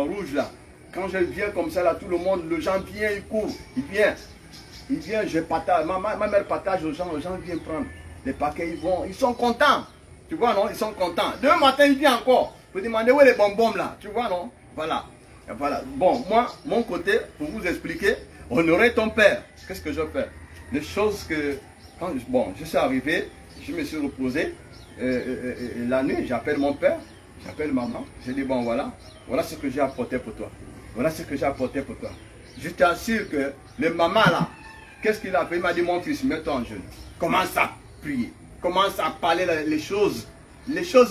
rouges là. Quand je viens comme ça là, tout le monde, le gens vient, ils courent, ils viennent, je partage. Ma mère partage aux gens viennent prendre les paquets, ils sont contents. Tu vois non, ils sont contents. Demain matin, ils viennent encore pour demander où est les bonbons là. Tu vois non? Voilà. Et voilà. Bon, moi, mon côté, pour vous expliquer, honorer ton père. Qu'est-ce que je fais? Les choses que, bon, je suis arrivé, je me suis reposé. La nuit, j'appelle mon père, j'appelle maman, je dis bon voilà ce que j'ai apporté pour toi. Voilà ce que j'ai apporté pour toi. Je t'assure que le maman là, qu'est-ce qu'il a fait? Il m'a dit mon fils, mets-toi en jeûne. Commence à prier, commence à parler les choses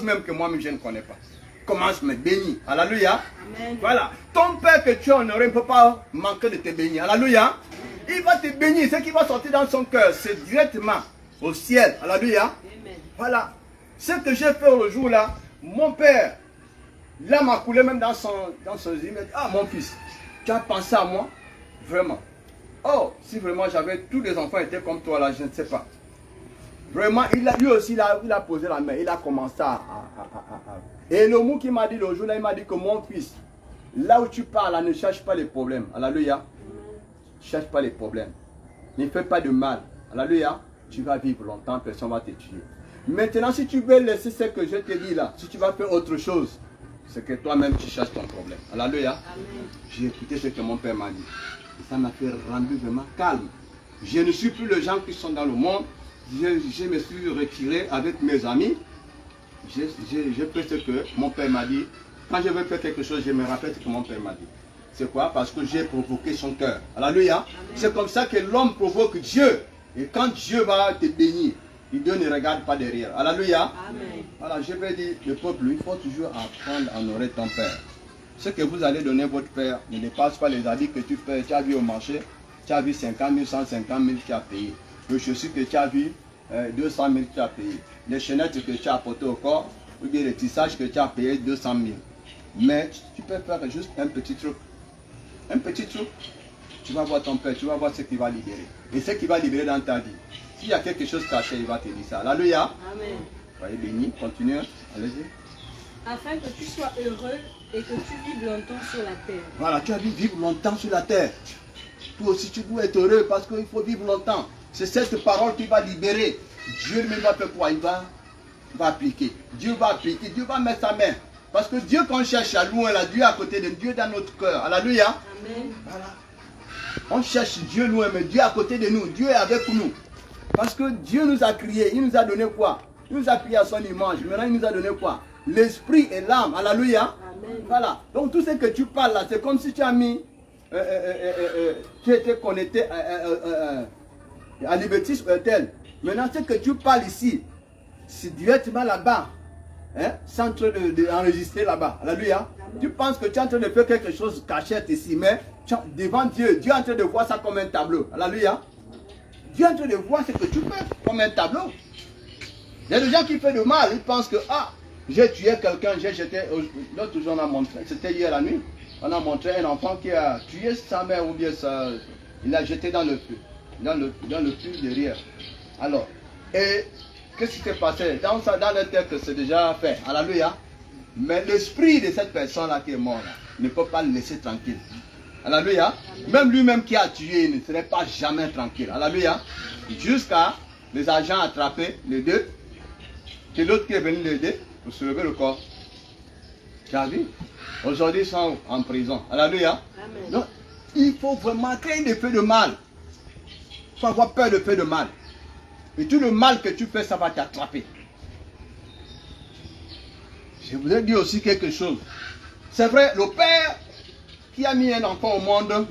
même que moi-même je ne connais pas. Commence à me bénir. Alléluia. Amen. Voilà. Ton père que tu as honoré ne peut pas manquer de te bénir. Alléluia. Il va te bénir. Ce qui va sortir dans son cœur, c'est directement au ciel. Alléluia. Amen. Voilà. Ce que j'ai fait le jour là, mon père, là m'a coulé même dans son il m'a dit, ah mon fils, Tu as pensé à moi? Vraiment. Oh, si vraiment j'avais tous les enfants étaient comme toi là, je ne sais pas. Vraiment, lui aussi, il a posé la main, il a commencé à. Et le mot qu'il m'a dit le jour là, il m'a dit que mon fils, là où tu parles, là, ne cherche pas les problèmes. Alléluia. Ne cherche pas les problèmes. Ne fais pas de mal. Alléluia. Tu vas vivre longtemps, personne ne va te tuer. Maintenant, si tu veux laisser ce que je te dis là, si tu vas faire autre chose, c'est que toi-même tu cherches ton problème. Alléluia. J'ai écouté ce que mon père m'a dit. Et ça m'a fait rendre vraiment calme. Je ne suis plus les gens qui sont dans le monde. Je me suis retiré avec mes amis. Je fais ce que mon père m'a dit. Quand je veux faire quelque chose, je me rappelle ce que mon père m'a dit. C'est quoi? Parce que j'ai provoqué son cœur. Alléluia. C'est comme ça que l'homme provoque Dieu. Et quand Dieu va te bénir, Dieu ne regarde pas derrière. Alléluia. Amen. Voilà, je vais dire, le peuple, il faut toujours apprendre à honorer ton père. Ce que vous allez donner à votre père ne dépasse pas les habits que tu fais. Tu as vu au marché, tu as vu 50 000, 150 000 tu as payé. Le chaussure que tu as vu, 200 000 tu as payé. Les chaînettes que tu as apportées au corps, ou bien les tissages que tu as payé 200 000. Mais tu peux faire juste un petit truc. Un petit truc. Tu vas voir ton père, tu vas voir ce qu'il va libérer. Et ce qu'il va libérer dans ta vie. S'il y a quelque chose caché, il va te dire ça. Alléluia. Amen. Soyez bénis, continuez. Allez-y. Afin que tu sois heureux et que tu vives longtemps sur la terre. Voilà, tu as vu vivre longtemps sur la terre. Toi aussi, tu dois être heureux parce qu'il faut vivre longtemps. C'est cette parole qui va libérer. Dieu lui va faire quoi? Il va appliquer. Dieu va appliquer. Dieu va mettre sa main. Parce que Dieu qu'on cherche à loin, là, Dieu à côté de nous, Dieu dans notre cœur. Alléluia. Amen. Voilà. On cherche Dieu loin, mais Dieu à côté de nous. Dieu est avec nous. Parce que Dieu nous a créé. Il nous a donné quoi? Il nous a créé à son image. Maintenant, il nous a donné quoi? L'esprit et l'âme. Alléluia. Amen. Voilà. Donc, tout ce que tu parles là, c'est comme si tu as mis... tu étais connecté à Libertis Hotel. Maintenant, ce que tu parles ici, c'est directement là-bas. Hein? C'est en train d'enregistrer là-bas. Alléluia. Tu penses que tu es en train de faire quelque chose cachette ici, mais devant Dieu, Dieu est en train de voir ça comme un tableau. Alléluia. Dieu est en train de voir ce que tu fais comme un tableau. Il y a des gens qui font du mal, ils pensent que, ah, j'ai tué quelqu'un, j'ai jeté, l'autre jour on a montré, c'était hier la nuit, on a montré un enfant qui a tué sa mère ou bien il l'a jeté dans le feu, dans le feu derrière. Alors, et qu'est-ce qui s'est passé? Dans le texte, c'est déjà fait. Alléluia. Mais l'esprit de cette personne-là qui est mort, là, ne peut pas le laisser tranquille. Alléluia. Même lui-même qui a tué, il ne serait pas jamais tranquille. Alléluia. Jusqu'à les agents attraper les deux. C'est l'autre qui est venu l'aider pour soulever le corps. Tu as vu? Aujourd'hui, ils sont en prison. Alléluia. Amen. Donc, il faut vraiment craindre de faire de mal. Il faut avoir peur de faire de mal. Et tout le mal que tu fais, ça va t'attraper. Je voudrais dire aussi quelque chose. C'est vrai, le père qui a mis un enfant au monde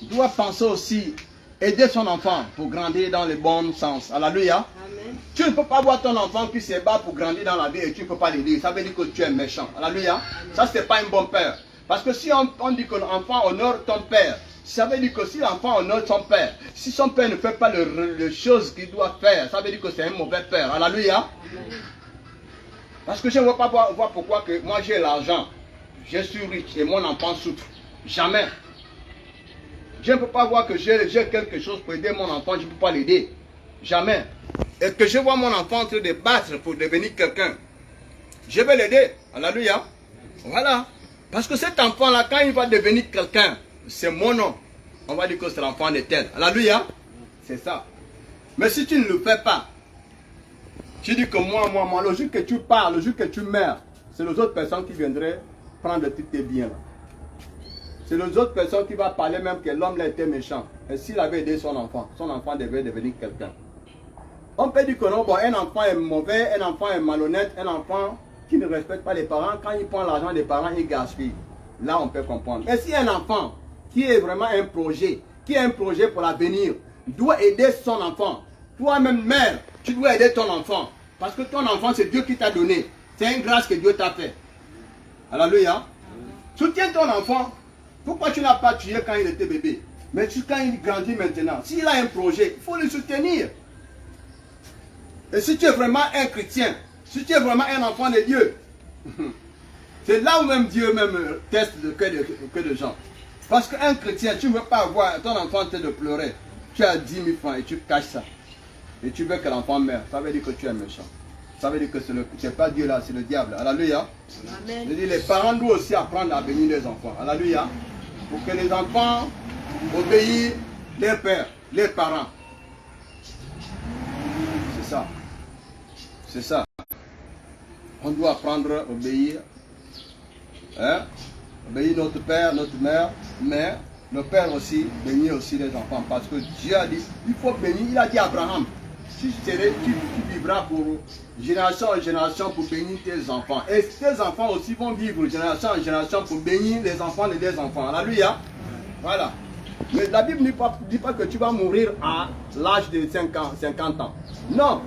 doit penser aussi aider son enfant pour grandir dans le bon sens. Alléluia. Amen. Tu ne peux pas voir ton enfant qui se bat pour grandir dans la vie et tu ne peux pas l'aider. Ça veut dire que tu es méchant. Alléluia. Ça, ce n'est pas un bon père. Parce que si on dit que l'enfant honore ton père, ça veut dire que si l'enfant honore son père, si son père ne fait pas les choses qu'il doit faire, ça veut dire que c'est un mauvais père. Alléluia. Parce que je ne veux pas voir pourquoi que moi j'ai l'argent, je suis riche et mon enfant souffre. Jamais. Je ne peux pas voir que j'ai quelque chose pour aider mon enfant, je ne peux pas l'aider. Jamais. Et que je vois mon enfant en train de battre pour devenir quelqu'un, je vais l'aider. Alléluia. Voilà. Parce que cet enfant-là, quand il va devenir quelqu'un, c'est mon nom. On va dire que c'est l'enfant de tel. Alléluia. C'est ça. Mais si tu ne le fais pas, tu dis que moi, le jour que tu parles, le jour que tu meurs, c'est les autres personnes qui viendraient prendre tous tes biens. C'est les autres personnes qui vont parler même que l'homme là était méchant. Et s'il avait aidé son enfant devait devenir quelqu'un. On peut dire que non, bon, un enfant est mauvais, un enfant est malhonnête, un enfant qui ne respecte pas les parents, quand il prend l'argent des parents, il gaspille. Là, on peut comprendre. Mais si un enfant qui est vraiment un projet, qui a un projet pour l'avenir, doit aider son enfant, toi-même mère, tu dois aider ton enfant. Parce que ton enfant, c'est Dieu qui t'a donné. C'est une grâce que Dieu t'a fait. Alléluia. Soutiens ton enfant. Pourquoi tu n'as pas tué quand il était bébé? Mais quand il grandit maintenant, s'il a un projet, il faut le soutenir. Et si tu es vraiment un chrétien, si tu es vraiment un enfant de Dieu, c'est là où même Dieu même teste le cœur de gens. Parce qu'un chrétien, tu ne veux pas voir ton enfant en train de pleurer. Tu as 10 000 francs et tu caches ça. Et tu veux que l'enfant meure. Ça veut dire que tu es méchant. Ça veut dire que ce n'est pas Dieu là, c'est le diable. Alléluia. Amen. Je dis, les parents doivent aussi apprendre à bénir les enfants. Alléluia. Pour que les enfants obéissent leurs pères, leurs parents. C'est ça. C'est ça. On doit apprendre à obéir. Hein? Obéir notre père, notre mère, mais le père aussi, bénir aussi les enfants. Parce que Dieu a dit, il faut bénir. Il a dit à Abraham, tu vivras pour génération en génération pour bénir tes enfants. Et tes enfants aussi vont vivre génération en génération pour bénir les enfants de tes enfants. Alléluia. Voilà. Mais la Bible ne dit pas que tu vas mourir à l'âge de 50 ans. Non.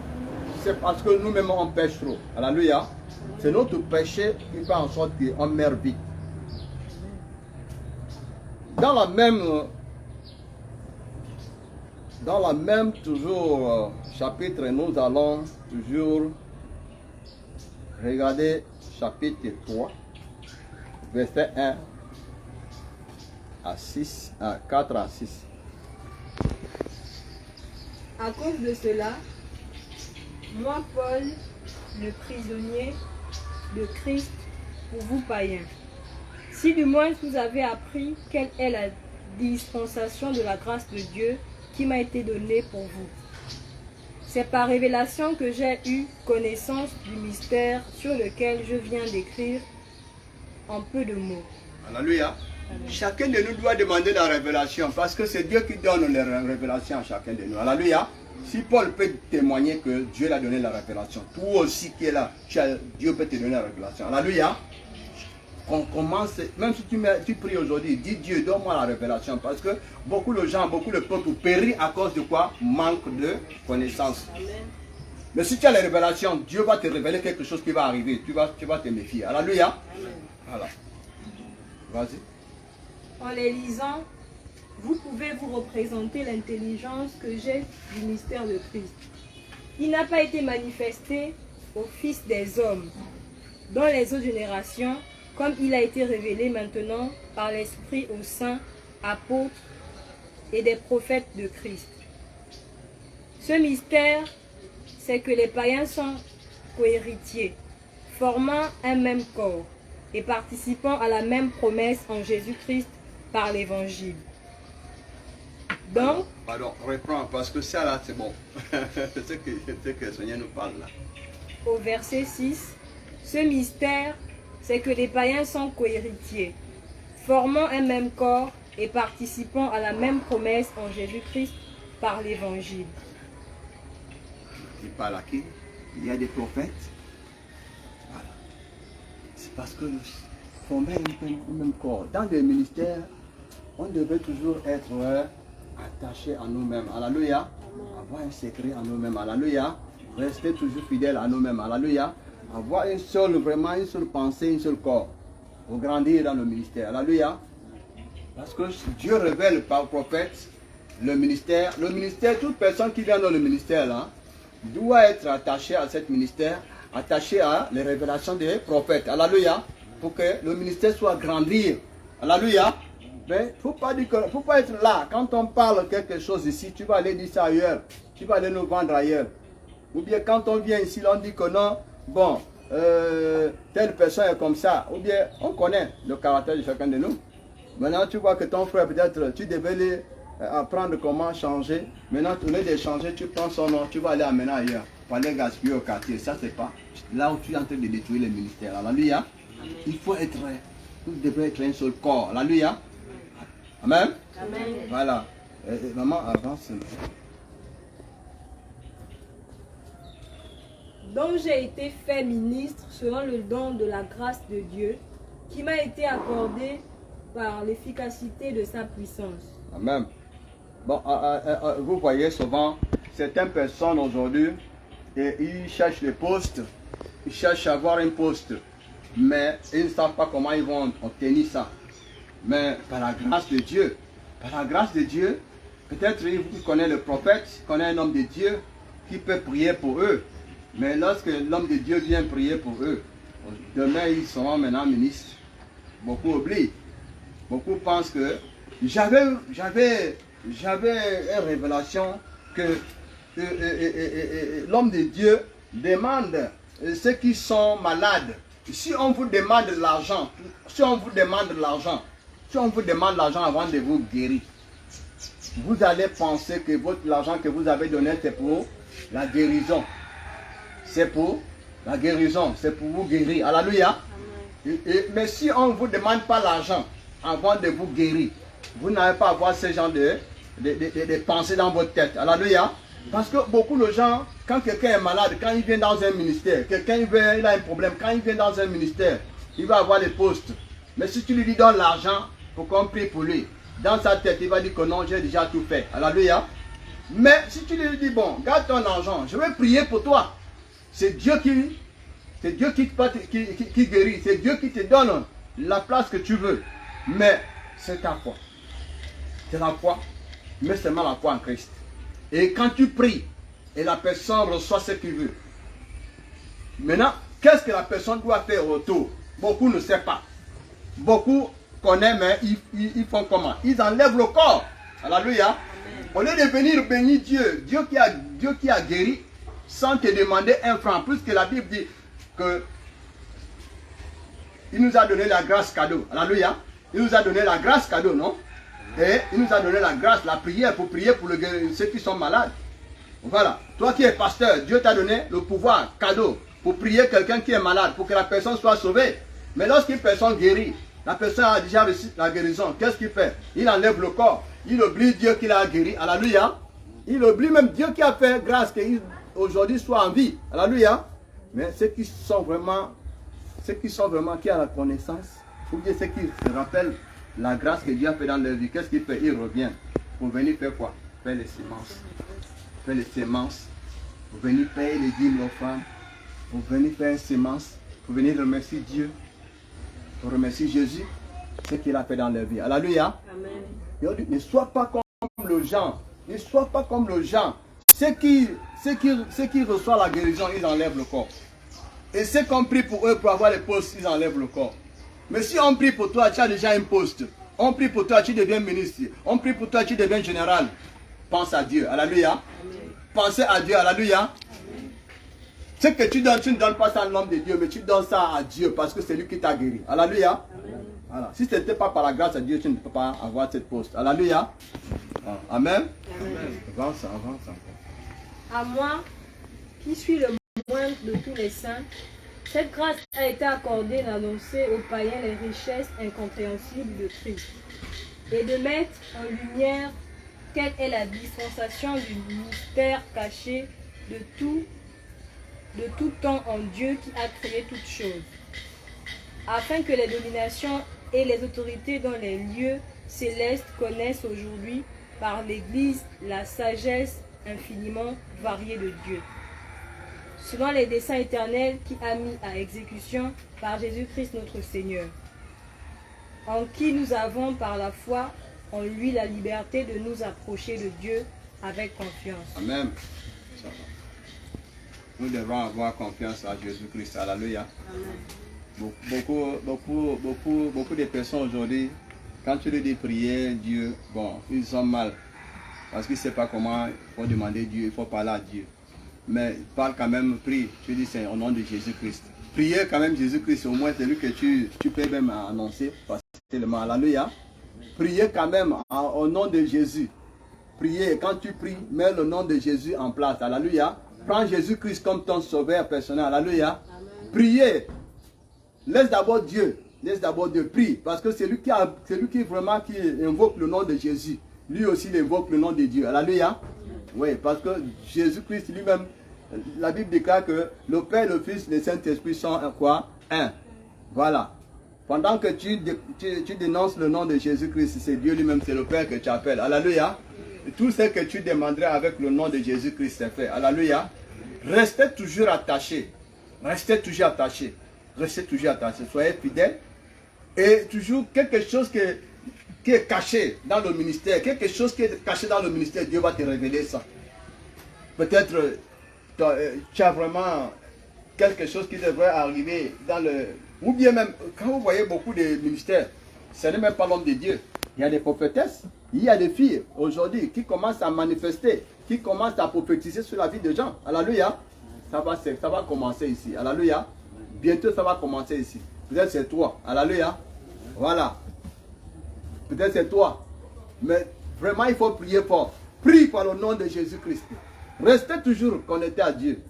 C'est parce que nous-mêmes on pêche trop. Alléluia. C'est notre péché qui fait en sorte qu'on meurt vite. Dans la même toujours chapitre, nous allons toujours regarder chapitre 3, verset 1 à 6, à 4 à 6. À cause de cela, moi, Paul, le prisonnier de Christ pour vous païens, si du moins vous avez appris quelle est la dispensation de la grâce de Dieu qui m'a été donnée pour vous. C'est par révélation que j'ai eu connaissance du mystère sur lequel je viens d'écrire en peu de mots. Alléluia. Chacun de nous doit demander la révélation parce que c'est Dieu qui donne les révélations à chacun de nous. Alléluia. Si Paul peut témoigner que Dieu l'a donné la révélation, toi aussi qui es là, Dieu peut te donner la révélation. Alléluia. On commence, même si tu pries aujourd'hui, dis Dieu, donne-moi la révélation. Parce que beaucoup de gens, beaucoup de peuples périssent à cause de quoi? Manque de connaissance. Amen. Mais si tu as la révélation, Dieu va te révéler quelque chose qui va arriver. Tu vas te méfier. Alléluia. Amen. Voilà. Vas-y. En les lisant, vous pouvez vous représenter l'intelligence que j'ai du mystère de Christ. Il n'a pas été manifesté aux fils des hommes, dans les autres générations, comme il a été révélé maintenant par l'Esprit aux saints, apôtres et des prophètes de Christ. Ce mystère, c'est que les païens sont cohéritiers, formant un même corps et participant à la même promesse en Jésus-Christ par l'Évangile. Donc, pardon, reprends, parce que ça là, c'est bon. c'est ce que le Seigneur nous parle là. Au verset 6, ce mystère, c'est que les païens sont cohéritiers, formant un même corps et participant à la même promesse en Jésus-Christ par l'Évangile. Il parle à qui? Il y a des prophètes. Voilà. C'est parce que nous formons un même corps. Dans les ministères, on devait toujours être attaché à nous-mêmes. Alléluia. Avoir un secret à nous-mêmes. Alléluia. Rester toujours fidèle à nous-mêmes. Alléluia. Avoir une seule pensée, un seul corps. Pour grandir dans le ministère. Alléluia. Parce que Dieu révèle par le prophète le ministère. Le ministère, toute personne qui vient dans le ministère là, doit être attachée à ce ministère, attachée à les révélations des prophètes. Alléluia. Pour que le ministère soit grandir. Alléluia. Mais il ne faut pas être là. Quand on parle quelque chose ici, tu vas aller dire ça ailleurs. Tu vas aller nous vendre ailleurs. Ou bien quand on vient ici, on dit que non, bon, telle personne est comme ça. Ou bien on connaît le caractère de chacun de nous. Maintenant, tu vois que ton frère, peut-être, tu devais apprendre comment changer. Maintenant, au lieu de changer, tu prends son nom, tu vas aller amener ailleurs. Pour aller gaspiller au quartier. Ça, c'est pas là où tu es en train de détruire le ministère. Alléluia. Il faut être, vous devez être un seul corps. Alléluia. Amen. Amen. Voilà. Maman, avance. Donc j'ai été fait ministre selon le don de la grâce de Dieu qui m'a été accordé par l'efficacité de sa puissance. Amen. Bon, vous voyez souvent certaines personnes aujourd'hui, ils cherchent des postes, ils cherchent à avoir un poste, mais ils ne savent pas comment ils vont obtenir ça. Mais par la grâce de Dieu, peut-être ils connaissent le prophète, ils connaissent un homme de Dieu qui peut prier pour eux. Mais lorsque l'homme de Dieu vient prier pour eux, demain ils seront maintenant ministres. Beaucoup oublient. Beaucoup pensent que j'avais une révélation que l'homme de Dieu demande ceux qui sont malades. Si on vous demande de l'argent, si on vous demande l'argent avant de vous guérir, vous allez penser que l'argent que vous avez donné, c'est pour la guérison. C'est pour la guérison, c'est pour vous guérir. Alléluia. Mais si on ne vous demande pas l'argent avant de vous guérir, vous n'allez pas avoir ce genre de pensées dans votre tête. Alléluia. Parce que beaucoup de gens, quand quelqu'un est malade, quand il vient dans un ministère, quelqu'un il a un problème, quand il vient dans un ministère, il va avoir des postes. Mais si tu lui donnes l'argent pour qu'on prie pour lui, dans sa tête, il va dire que non, j'ai déjà tout fait. Alléluia. Mais si tu lui dis, bon, garde ton argent, je vais prier pour toi. C'est Dieu qui guérit. C'est Dieu qui te donne la place que tu veux. Mais c'est ta foi. C'est la foi, mais seulement la foi en Christ. Et quand tu pries, et la personne reçoit ce qu'il veut. Maintenant, qu'est-ce que la personne doit faire autour? Beaucoup ne savent pas. Beaucoup connaissent, mais ils font comment? Ils enlèvent le corps. Alléluia. Au lieu de venir bénir Dieu, Dieu qui a guéri, sans te demander un franc, puisque la Bible dit que il nous a donné la grâce cadeau. Alléluia. Il nous a donné la grâce cadeau, non? Et il nous a donné la grâce, la prière pour prier pour ceux qui sont malades. Voilà. Toi qui es pasteur, Dieu t'a donné le pouvoir cadeau pour prier quelqu'un qui est malade, pour que la personne soit sauvée. Mais lorsqu'une personne guérit, la personne a déjà reçu la guérison. Qu'est-ce qu'il fait? Il enlève le corps. Il oublie Dieu qui l'a guéri. Alléluia. Il oublie même Dieu qui a fait grâce qu'aujourd'hui soit en vie. Alléluia. Mais ceux qui sont vraiment, qui ont la connaissance, ou bien ceux qui se rappellent la grâce que Dieu a fait dans leur vie, qu'est-ce qu'il fait? Il revient pour venir faire quoi? Faire les semences. Faire les semences. Pour venir payer les dîmes aux femmes. Pour venir faire une semence. Pour venir remercier Dieu. Pour remercier Jésus. Ce qu'il a fait dans leur vie. Alléluia. Amen. Ne sois pas comme le gens. Ne sois pas comme le gens. Ceux qui reçoivent la guérison, ils enlèvent le corps. Et ceux qu'on prie pour eux pour avoir les postes, ils enlèvent le corps. Mais si on prie pour toi, tu as déjà un poste. On prie pour toi, tu deviens ministre. On prie pour toi, tu deviens général. Pense à Dieu. Alléluia. Pensez à Dieu. Alléluia. Ce que tu donnes, tu ne donnes pas ça à l'homme de Dieu, mais tu donnes ça à Dieu parce que c'est lui qui t'a guéri. Alléluia. Voilà. Si ce n'était pas par la grâce de Dieu, tu ne peux pas avoir cette poste. Alléluia. Amen. Avance encore. À moi, qui suis le moindre de tous les saints, cette grâce a été accordée d'annoncer aux païens les richesses incompréhensibles de Christ et de mettre en lumière quelle est la dispensation du mystère caché de tout temps en Dieu qui a créé toutes choses, afin que les dominations et les autorités dans les lieux célestes connaissent aujourd'hui par l'Église la sagesse infiniment variée de Dieu, selon les desseins éternels qu'il a mis à exécution par Jésus-Christ notre Seigneur, en qui nous avons par la foi en lui la liberté de nous approcher de Dieu avec confiance. Amen. Nous devons avoir confiance à Jésus-Christ. Alléluia. Beaucoup de personnes aujourd'hui, quand tu leur dis prier Dieu, bon, ils sont mal. Parce qu'ils ne savent pas comment il faut demander Dieu, il faut parler à Dieu. Mais parle quand même, prie. Tu dis c'est au nom de Jésus-Christ. Priez quand même Jésus-Christ, au moins c'est lui que tu peux même annoncer facilement. Alléluia. Priez quand même au nom de Jésus. Priez, quand tu pries, mets le nom de Jésus en place. Alléluia. Prends Jésus-Christ comme ton sauveur personnel. Alléluia. Priez. Laisse d'abord Dieu. Laisse d'abord Dieu. Prie. Parce que c'est lui qui invoque le nom de Jésus. Lui aussi, il invoque le nom de Dieu. Alléluia. Oui, parce que Jésus-Christ lui-même, la Bible déclare que le Père, le Fils, le Saint-Esprit sont quoi? Un. Voilà. Pendant que tu dénonces le nom de Jésus-Christ, c'est Dieu lui-même, c'est le Père que tu appelles. Alléluia. Tout ce que tu demanderais avec le nom de Jésus-Christ, c'est fait. Alléluia. Restez toujours attachés. Restez toujours attachés. Restez toujours attachés. Soyez fidèles. Et toujours quelque chose qui est caché dans le ministère. Quelque chose qui est caché dans le ministère, Dieu va te révéler ça. Peut-être tu as vraiment quelque chose qui devrait arriver dans le... Ou bien même, quand vous voyez beaucoup de ministères, ce n'est même pas l'homme de Dieu. Il y a des prophétesses, il y a des filles aujourd'hui qui commencent à manifester, qui commencent à prophétiser sur la vie des gens. Alléluia. Ça va commencer ici. Alléluia. Bientôt, ça va commencer ici. Peut-être c'est toi. Alléluia. Voilà. Peut-être c'est toi. Mais vraiment, il faut prier fort. Prie par le nom de Jésus-Christ. Restez toujours connectés à Dieu.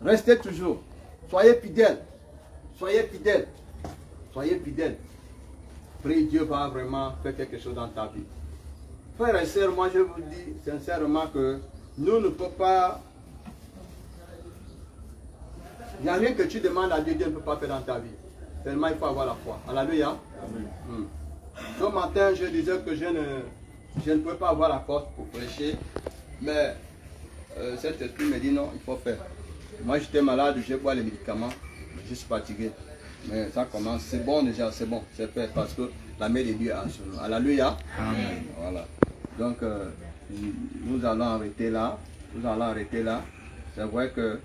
Restez toujours. Soyez fidèles. Soyez fidèles. Soyez fidèles. Prie, Dieu va vraiment faire quelque chose dans ta vie. Frères et sœurs, moi je vous dis sincèrement que nous ne pouvons pas... Il n'y a rien que tu demandes à Dieu, Dieu ne peut pas faire dans ta vie. Tellement il faut avoir la foi. Alléluia. Ce matin, je disais que je ne peux pas avoir la force pour prêcher. Mais cet esprit me dit non, il faut faire. Moi j'étais malade, je bois les médicaments. Je suis fatigué. Mais ça commence, c'est bon déjà, c'est bon, c'est fait parce que la main de Dieu est sur nous. Alléluia. Amen. Voilà. Donc, nous allons arrêter là. Nous allons arrêter là. C'est vrai que